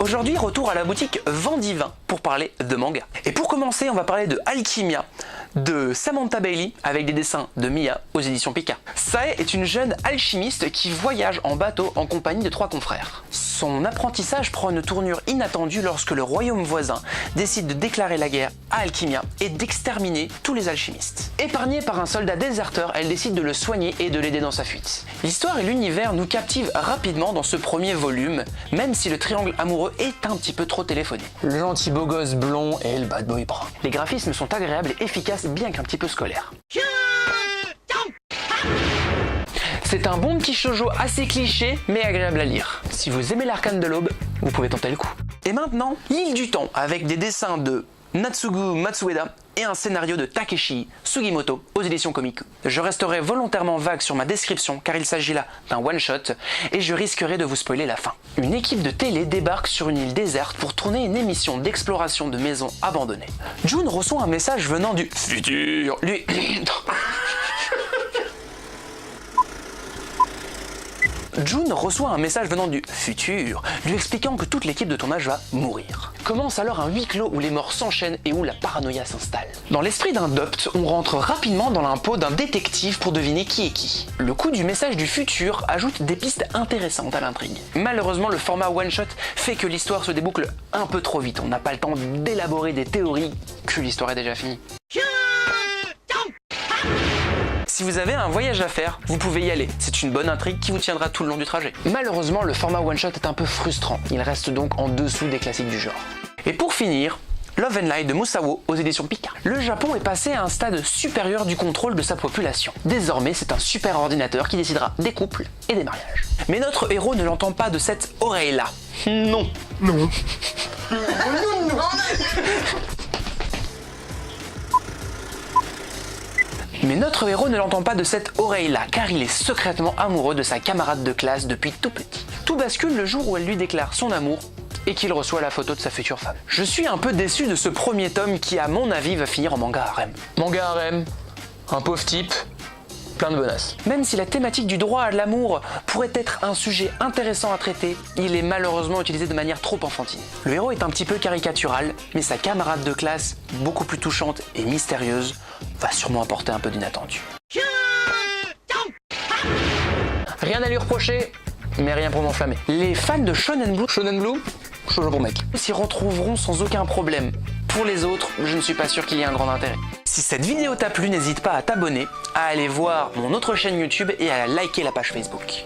Aujourd'hui, retour à la boutique Vendivin pour parler de manga. Et pour commencer, on va parler de Alchimia, de Samantha Bailey avec des dessins de Mia aux éditions Pika. Sae est une jeune alchimiste qui voyage en bateau en compagnie de 3 confrères. Son apprentissage prend une tournure inattendue lorsque le royaume voisin décide de déclarer la guerre à Alchimia et d'exterminer tous les alchimistes. Épargnée par un soldat déserteur, elle décide de le soigner et de l'aider dans sa fuite. L'histoire et l'univers nous captivent rapidement dans ce premier volume, même si le triangle amoureux est un petit peu trop téléphoné. Le gentil beau gosse blond et le bad boy brun. Les graphismes sont agréables et efficaces, bien qu'un petit peu scolaires. C'est un bon petit shoujo assez cliché, mais agréable à lire. Si vous aimez l'arcane de l'aube, vous pouvez tenter le coup. Et maintenant, l'île du temps, avec des dessins de Natsugu Matsueda et un scénario de Takeshi Sugimoto aux éditions Komiku. Je resterai volontairement vague sur ma description car il s'agit là d'un one-shot et je risquerai de vous spoiler la fin. Une équipe de télé débarque sur une île déserte pour tourner une émission d'exploration de maisons abandonnées. Jun reçoit un message venant du futur, lui... Jun reçoit un message venant du futur, lui expliquant que toute l'équipe de tournage va mourir. Commence alors un huis clos où les morts s'enchaînent et où la paranoïa s'installe. Dans l'esprit d'un dopt, on rentre rapidement dans l'impôt d'un détective pour deviner qui est qui. Le coup du message du futur ajoute des pistes intéressantes à l'intrigue. Malheureusement, le format one-shot fait que l'histoire se déboucle un peu trop vite. On n'a pas le temps d'élaborer des théories que l'histoire est déjà finie. Si vous avez un voyage à faire, vous pouvez y aller. C'est une bonne intrigue qui vous tiendra tout le long du trajet. Malheureusement, le format one-shot est un peu frustrant. Il reste donc en dessous des classiques du genre. Et pour finir, Love and Light de Musawo aux éditions Pika. Le Japon est passé à un stade supérieur du contrôle de sa population. Désormais, c'est un super ordinateur qui décidera des couples et des mariages. Mais notre héros ne l'entend pas de cette oreille-là. Non. Non. Mais notre héros ne l'entend pas de cette oreille-là, car il est secrètement amoureux de sa camarade de classe depuis tout petit. Tout bascule le jour où elle lui déclare son amour et qu'il reçoit la photo de sa future femme. Je suis un peu déçu de ce premier tome qui, à mon avis, va finir en manga harem. Manga harem, un pauvre type, plein de bonasses. Même si la thématique du droit à l'amour pourrait être un sujet intéressant à traiter, il est malheureusement utilisé de manière trop enfantine. Le héros est un petit peu caricatural, mais sa camarade de classe, beaucoup plus touchante et mystérieuse, va sûrement apporter un peu d'inattendu. Rien à lui reprocher, mais rien pour m'enflammer. Les fans de Shonen Blue, shoujo pour mec, s'y retrouveront sans aucun problème. Pour les autres, je ne suis pas sûr qu'il y ait un grand intérêt. Si cette vidéo t'a plu, n'hésite pas à t'abonner, à aller voir mon autre chaîne YouTube et à liker la page Facebook.